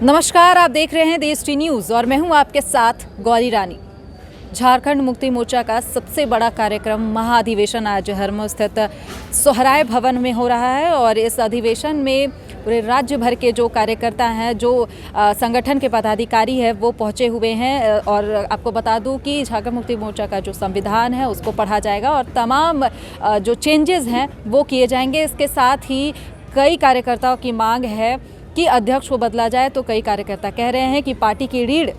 नमस्कार, आप देख रहे हैं देश टी न्यूज़ और मैं हूं आपके साथ गौरी रानी। झारखंड मुक्ति मोर्चा का सबसे बड़ा कार्यक्रम महाअधिवेशन आज हरमो स्थित सोहराय भवन में हो रहा है और इस अधिवेशन में पूरे राज्य भर के जो कार्यकर्ता हैं, जो संगठन के पदाधिकारी हैं, वो पहुंचे हुए हैं। और आपको बता दूं कि झारखंड मुक्ति मोर्चा का जो संविधान है उसको पढ़ा जाएगा और तमाम जो चेंजेस हैं वो किए जाएंगे। इसके साथ ही कई कार्यकर्ताओं की मांग है कि अध्यक्ष को बदला जाए, तो कई कार्यकर्ता कह रहे हैं कि पार्टी की रीढ़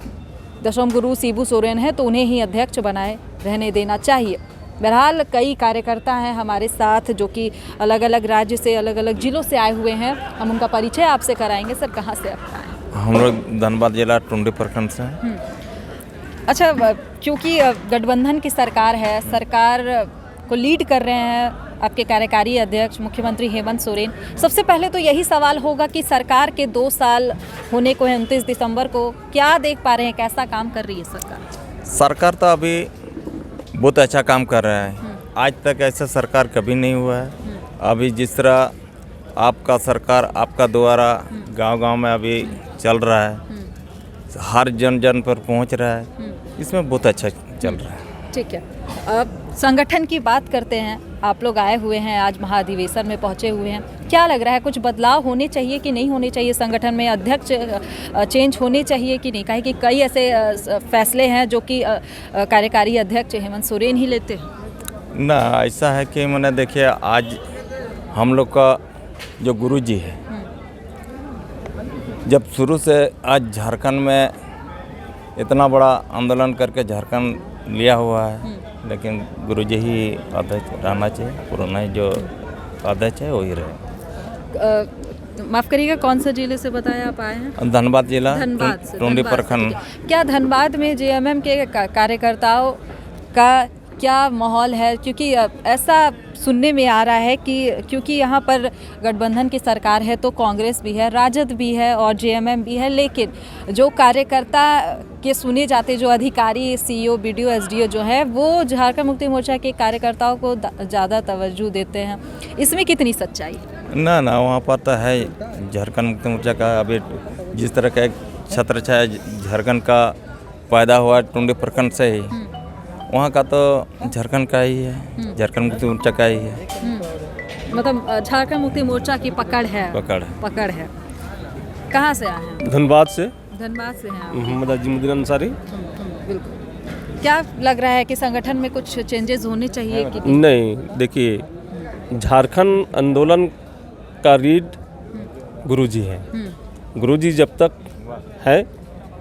दशम गुरु शिबू सोरेन है तो उन्हें ही अध्यक्ष बनाए रहने देना चाहिए। बहरहाल कई कार्यकर्ता हैं हमारे साथ जो कि अलग अलग राज्य से, अलग अलग जिलों से आए हुए हैं। हम उनका परिचय आपसे कराएंगे। सर, कहाँ से आप आए? हम लोग धनबाद जिला टुंडी प्रखंड से। अच्छा, क्योंकि गठबंधन की सरकार है, सरकार को लीड कर रहे हैं आपके कार्यकारी अध्यक्ष मुख्यमंत्री हेमंत सोरेन। सबसे पहले तो यही सवाल होगा कि सरकार के 2 साल होने को है 29 दिसंबर को, क्या देख पा रहे हैं, कैसा काम कर रही है सरकार? सरकार तो अभी बहुत अच्छा काम कर रहा है। आज तक ऐसा सरकार कभी नहीं हुआ है। अभी जिस तरह आपका सरकार आपका द्वारा गांव-गांव में अभी चल रहा है, हर जन पर पहुंच रहा है, इसमें बहुत अच्छा चल रहा है। ठीक है, अब संगठन की बात करते हैं। आप लोग आए हुए हैं, आज महाअधिवेशन में पहुंचे हुए हैं। क्या लग रहा है, कुछ बदलाव होने चाहिए कि नहीं होने चाहिए संगठन में? अध्यक्ष चेंज होने चाहिए कि नहीं? काहे कि कई ऐसे फैसले हैं जो कि कार्यकारी अध्यक्ष हेमंत सोरेन ही लेते हैं ना। ऐसा है कि मैंने देखिए, आज हम लोग का जो गुरुजी है, जब शुरू से आज झारखंड में इतना बड़ा आंदोलन करके झारखंड लिया हुआ है, लेकिन गुरुजी ही अध्यक्ष रहना चाहिए। पुराना जो अध्यक्ष है वही रहे। माफ़ करिएगा, कौन सा जिले से बताया आप आए हैं? धनबाद जिला, धनबाद से। टुंडी प्रखंड। क्या धनबाद में जेएमएम के कार्यकर्ताओं का क्या माहौल है? क्योंकि ऐसा सुनने में आ रहा है कि क्योंकि यहाँ पर गठबंधन की सरकार है तो कांग्रेस भी है, राजद भी है और जेएमएम भी है, लेकिन जो कार्यकर्ता के सुने जाते, जो अधिकारी, सीईओ, बीडीओ, एसडीओ जो है, वो झारखंड मुक्ति मोर्चा के कार्यकर्ताओं को ज़्यादा तवज्जो देते हैं। इसमें कितनी सच्चाई है? ना, वहाँ पर तो है झारखंड मुक्ति मोर्चा का। अभी जिस तरह का एक छत्र छाया झारखंड का पैदा हुआ टुंडी प्रखंड से ही, वहाँ का तो झारखंड का ही है, झारखंड मुक्ति मोर्चा का ही है। मतलब झारखंड मुक्ति मोर्चा की पकड़ है। पकड़ है। कहाँ से आए हैं? धनबाद से। धनबाद से हैं आप? मोहम्मद अजीमुद्दीन अंसारी। बिल्कुल। क्या लग रहा है कि संगठन में कुछ चेंजेस होने चाहिए कि नहीं? देखिए, झारखंड आंदोलन का रीढ़ गुरुजी है। गुरुजी जब तक है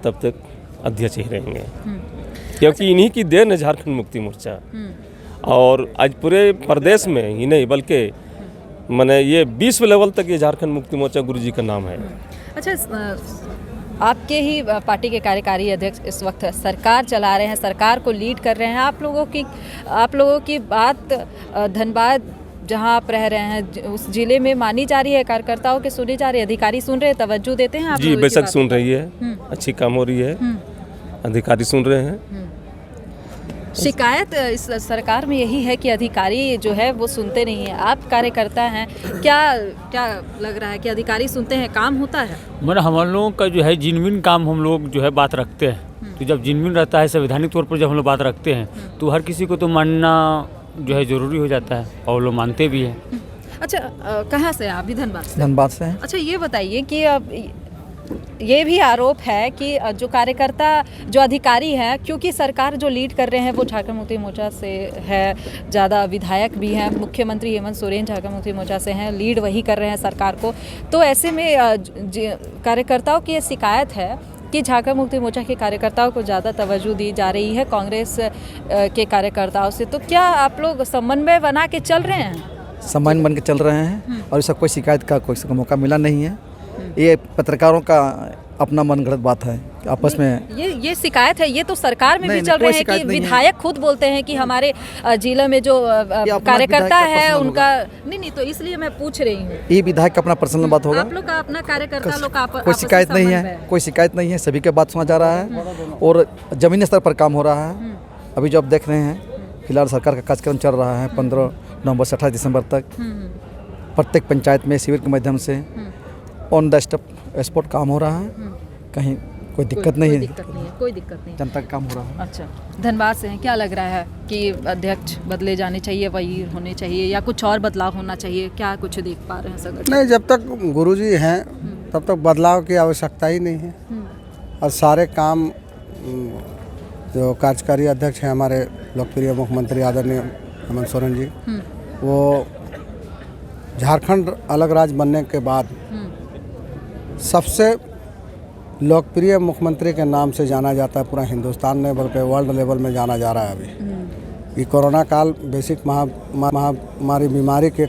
तब तक अध्यक्ष ही रहेंगे, क्योंकि इन्हीं की देन है झारखंड मुक्ति मोर्चा। और आज पूरे प्रदेश में ही नहीं बल्कि माने ये विश्व लेवल तक ये झारखंड मुक्ति मोर्चा गुरुजी का नाम है। अच्छा, आपके ही पार्टी के कार्यकारी अध्यक्ष इस वक्त सरकार चला रहे हैं, सरकार को लीड कर रहे हैं। आप लोगों की बात धनबाद जहां आप रह रहे हैं उस जिले में मानी जा रही है, कार्यकर्ताओं के सुनी जा रही है, अधिकारी सुन रहे हैं, तवज्जो देते हैं आप? जी बेशक सुन रही है, अच्छी काम हो रही है, अधिकारी सुन रहे हैं। शिकायत इस सरकार में यही है कि अधिकारी जो है वो सुनते नहीं है। आप कार्यकर्ता हैं, क्या लग रहा है कि अधिकारी सुनते हैं, काम होता है? मतलब हम लोगों का जो है जिनविन काम हम लोग जो है बात रखते हैं। तो जब जिनविन रहता है, संवैधानिक तौर पर जब हम लोग बात रखते हैं तो हर किसी को तो मानना जो है ज़रूरी हो जाता है और लोग मानते भी हैं। अच्छा, कहाँ से आप? भी धनबाद से? धनबाद से हैं। अच्छा, ये बताइए कि ये भी आरोप है कि जो कार्यकर्ता, जो अधिकारी हैं, क्योंकि सरकार जो लीड कर रहे हैं वो झारखंड मुक्ति मोर्चा से है, ज़्यादा विधायक भी हैं, मुख्यमंत्री हेमंत सोरेन झारखंड मुक्ति मोर्चा से हैं, लीड वही कर रहे हैं सरकार को, तो ऐसे में कार्यकर्ताओं की ये शिकायत है कि झारखंड मुक्ति मोर्चा के कार्यकर्ताओं को ज़्यादा तवज्जो दी जा रही है कांग्रेस के कार्यकर्ताओं से। तो क्या आप लोग समन्वय बना के चल रहे हैं? समन्वय बन के चल रहे हैं और इसका कोई शिकायत का कोई मौका मिला नहीं है। ये पत्रकारों का अपना मनगढ़ंत बात है आपस में। ये शिकायत है, ये तो सरकार में भी चल रहे हैं कि विधायक खुद बोलते हैं कि हमारे जिले में जो कार्यकर्ता है उनका नहीं, तो इसलिए मैं पूछ रही हूँ। ये विधायक का अपना पर्सनल बात होगा। आप लोग का अपना कार्यकर्ता लोग का कोई शिकायत नहीं है, कोई शिकायत नहीं है, सभी के बात सुना जा रहा है और जमीनी स्तर पर काम हो रहा है। अभी जो आप देख रहे हैं, फिलहाल सरकार का कार्यक्रम चल रहा है 15 नवंबर से 28 दिसंबर तक। प्रत्येक पंचायत में शिविर के माध्यम से ऑन द स्पॉट काम हो रहा है कहीं कोई दिक्कत नहीं है। दिक्कत नहीं है, कोई दिक्कत नहीं। जनता का काम हो रहा है। अच्छा, धनबाद से हैं, क्या लग रहा है कि अध्यक्ष बदले जाने चाहिए, वही होने चाहिए या कुछ और बदलाव होना चाहिए? क्या कुछ देख पा रहे हैं संगठन? नहीं, जब तक गुरुजी हैं तब तक बदलाव की आवश्यकता ही नहीं है। और सारे काम जो कार्यकारी अध्यक्ष हैं हमारे लोकप्रिय मुख्यमंत्री आदरणीय हेमंत सोरेन जी, वो झारखंड अलग राज्य बनने के बाद सबसे लोकप्रिय मुख्यमंत्री के नाम से जाना जाता है पूरा हिंदुस्तान में, बल्कि वर्ल्ड लेवल में जाना जा रहा है अभी। ये कोरोना काल बेसिक महामारी बीमारी के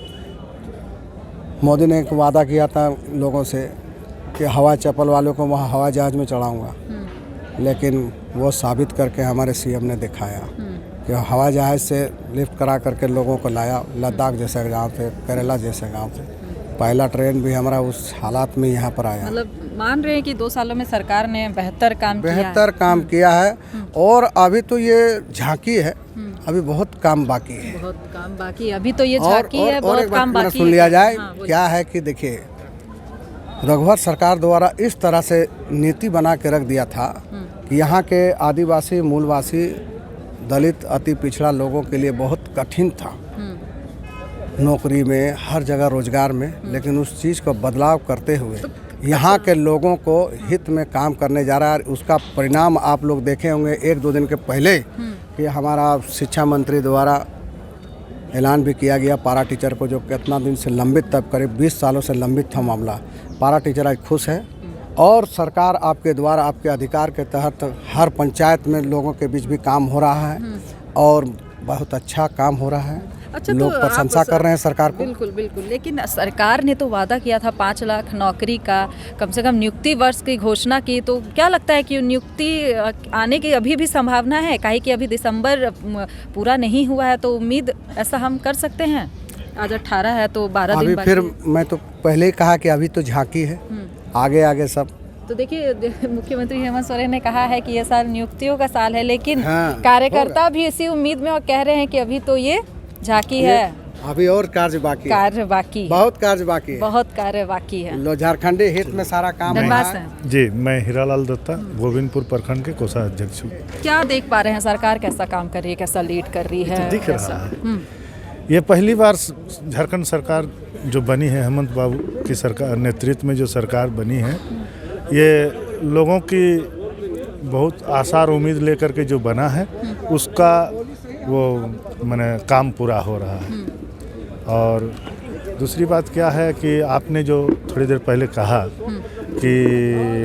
मोदी ने एक वादा किया था लोगों से कि हवा चप्पल वालों को वहाँ हवाई जहाज़ में चढ़ाऊँगा, लेकिन वो साबित करके हमारे सीएम ने दिखाया कि हवाई जहाज़ से लिफ्ट करा करके लोगों को लाया लद्दाख जैसे गांव से, केरला जैसे गांव से। पहला ट्रेन भी हमारा उस हालात में यहाँ पर आया। मतलब मान रहे हैं कि 2 सालों में सरकार ने बेहतर काम किया है। और अभी तो ये झांकी है, अभी बहुत काम बाकी है। बहुत काम बाकी है, अभी तो ये झांकी है, बहुत काम बाकी सुन लिया जाए। हाँ, क्या है कि देखिए, रघुवर सरकार द्वारा इस तरह से नीति बना के रख दिया था कि यहाँ के आदिवासी मूलवासी दलित अति पिछड़ा लोगों के लिए बहुत कठिन था नौकरी में, हर जगह रोजगार में। लेकिन उस चीज़ को बदलाव करते हुए यहाँ के लोगों को हित में काम करने जा रहा है। उसका परिणाम आप लोग देखे होंगे 1-2 दिन के पहले कि हमारा शिक्षा मंत्री द्वारा ऐलान भी किया गया पारा टीचर को, जो कितना दिन से लंबित, तब करीब 20 सालों से लंबित था मामला। पारा टीचर आज खुश है और सरकार आपके द्वारा, आपके अधिकार के तहत हर पंचायत में लोगों के बीच भी काम हो रहा है और बहुत अच्छा काम हो रहा है। अच्छा, लोग प्रशंसा कर रहे हैं सरकार को। बिल्कुल बिल्कुल। लेकिन सरकार ने तो वादा किया था 5 लाख नौकरी का, कम से कम नियुक्ति वर्ष की घोषणा की। तो क्या लगता है कि नियुक्ति आने की अभी भी संभावना है? काहे कि अभी दिसंबर पूरा नहीं हुआ है, तो उम्मीद ऐसा हम कर सकते हैं? आज 18 है तो 12 दिन अभी फिर मैं तो पहले ही कहा कि अभी तो झांकी है, आगे आगे सब। तो देखिए, मुख्यमंत्री हेमंत सोरेन ने कहा है कि ये साल नियुक्तियों का साल है, लेकिन हाँ, कार्यकर्ता भी इसी उम्मीद में और कह रहे हैं कि अभी तो ये झांकी है, अभी और कार्य बाकी है। बहुत कार्य बाकी है, बहुत कार्य बाकी है। लो झारखंडी हित में सारा काम धन्यवाद है। सर। जी, मैं हीरालाल दत्ता गोविंदपुर प्रखंड के कोषाध्यक्ष हूँ। क्या देख पा रहे हैं, सरकार कैसा काम कर रही है, कैसा लीड कर रही है? दिख रहा है। ये पहली बार झारखंड सरकार जो बनी है, हेमंत बाबू की सरकार नेतृत्व में जो सरकार बनी है, ये लोगों की बहुत आसार उम्मीद लेकर के जो बना है उसका वो माने काम पूरा हो रहा है। और दूसरी बात क्या है कि आपने जो थोड़ी देर पहले कहा कि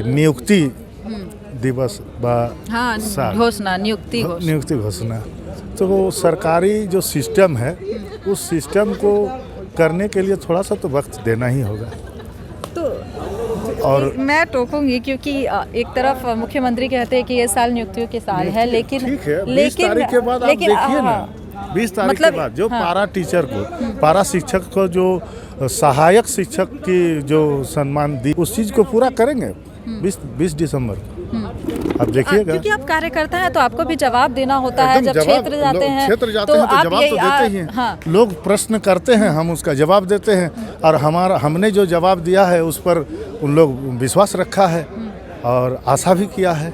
नियुक्ति दिवस घोषणा, नियुक्ति घोषणा, तो वो सरकारी जो सिस्टम है उस सिस्टम को करने के लिए थोड़ा सा तो वक्त देना ही होगा। और मैं टोकूंगी क्योंकि एक तरफ मुख्यमंत्री कहते हैं कि ये साल नियुक्तियों के साल है, लेकिन ठीक है, 20 तारीख के बाद आप देखिए ना, 20 तारीख के बाद जो पारा टीचर को, पारा शिक्षक को जो सहायक शिक्षक की जो सम्मान दी, उस चीज़ को पूरा करेंगे 20 दिसंबर को। आप देखिएगा, क्योंकि आप कार्यकर्ता हैं तो आपको भी जवाब देना होता है। जब क्षेत्र जाते हैं तो जवाब तो देते ही हैं। हाँ। लोग प्रश्न करते हैं, हम उसका जवाब देते हैं, और हमने जो जवाब दिया है उस पर उन लोग विश्वास रखा है और आशा भी किया है।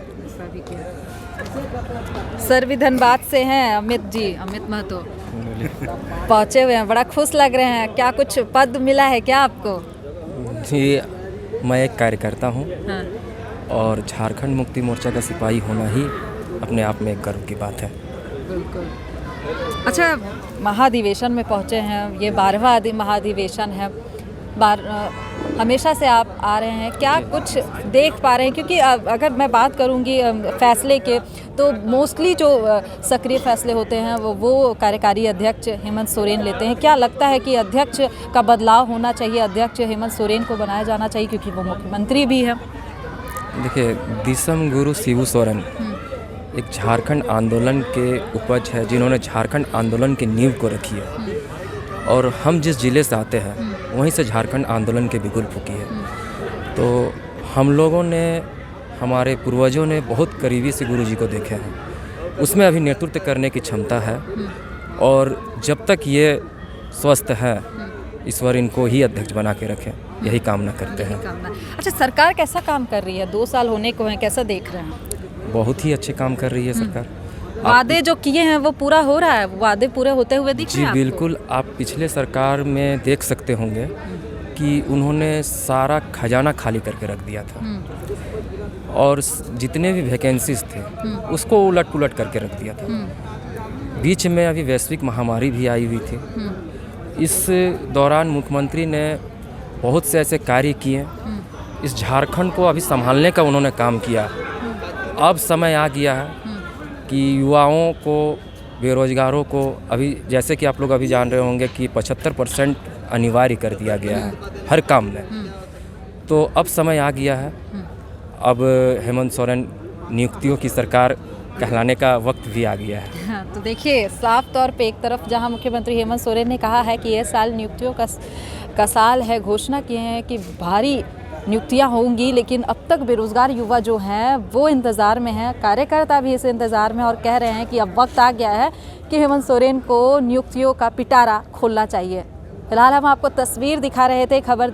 सर भी धनबाद से हैं, अमित महतो पहुँचे हुए हैं, बड़ा खुश लग रहे हैं। क्या कुछ पद मिला है क्या आपको? जी, मैं एक कार्यकर्ता हूँ। हाँ। और झारखंड मुक्ति मोर्चा का सिपाही होना ही अपने आप में एक गर्व की बात है। बिल्कुल। अच्छा, महाधिवेशन में पहुँचे हैं, ये 12वां महाधिवेशन है। हमेशा से आप आ रहे हैं, क्या कुछ देख पा रहे हैं? क्योंकि अगर मैं बात करूंगी फैसले के, तो मोस्टली जो सक्रिय फैसले होते हैं वो कार्यकारी अध्यक्ष हेमंत सोरेन लेते हैं। क्या लगता है कि अध्यक्ष का बदलाव होना चाहिए, अध्यक्ष हेमंत सोरेन को बनाया जाना चाहिए क्योंकि वो मुख्यमंत्री भी है? देखिए, दिसम गुरु शिबू सोरेन एक झारखंड आंदोलन के उपज है, जिन्होंने झारखंड आंदोलन की नींव को रखी है। और हम जिस ज़िले से आते हैं वहीं से झारखंड आंदोलन के बिगुल फूकी है। तो हम लोगों ने, हमारे पूर्वजों ने बहुत करीबी से गुरुजी को देखे हैं, उसमें अभी नेतृत्व करने की क्षमता है। और जब तक ये स्वस्थ है, ईश्वर इनको ही अध्यक्ष बना के रखे। यही कामना करते हैं। अच्छा, सरकार कैसा काम कर रही है? 2 साल होने को हैं, कैसा देख रहे हैं? बहुत ही अच्छे काम कर रही है सरकार। वादे जो किए हैं वो पूरा हो रहा है? वादे पूरे होते हुए दिख रहे जी हैं आपको? बिल्कुल, आप पिछले सरकार में देख सकते होंगे कि उन्होंने सारा खजाना खाली करके रख दिया था और जितने भी वैकेंसीज थे उसको उलट पुलट करके रख दिया था। बीच में अभी वैश्विक महामारी भी आई हुई थी। इस दौरान मुख्यमंत्री ने बहुत से ऐसे कार्य किए, इस झारखंड को अभी संभालने का उन्होंने काम किया। अब समय आ गया है कि युवाओं को, बेरोजगारों को, अभी जैसे कि आप लोग अभी जान रहे होंगे कि 75% अनिवार्य कर दिया गया है हर काम में। तो अब समय आ गया है, अब हेमंत सोरेन नियुक्तियों की सरकार कहलाने का वक्त भी आ गया है। हाँ, तो देखिए, साफ तौर पे एक तरफ जहां मुख्यमंत्री हेमंत सोरेन ने कहा है कि यह साल नियुक्तियों का साल है, घोषणा किए हैं कि भारी नियुक्तियां होंगी, लेकिन अब तक बेरोजगार युवा जो हैं वो इंतज़ार में हैं, कार्यकर्ता भी इस इंतज़ार में और कह रहे हैं कि अब वक्त आ गया है कि हेमंत सोरेन को नियुक्तियों का पिटारा खोलना चाहिए। फिलहाल हम आपको तस्वीर दिखा रहे थे, खबर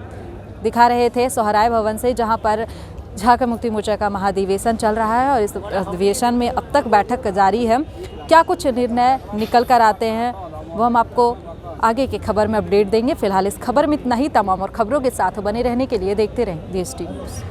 दिखा रहे थे सोहराय भवन से, जहां पर झारखंड मुक्ति मोर्चा का महाधिवेशन चल रहा है और इस अधिवेशन में अब तक बैठक जारी है। क्या कुछ निर्णय निकल कर आते हैं वो हम आपको आगे की खबर में अपडेट देंगे। फिलहाल इस खबर में इतना ही। तमाम और खबरों के साथ बने रहने के लिए देखते रहें DST न्यूज़।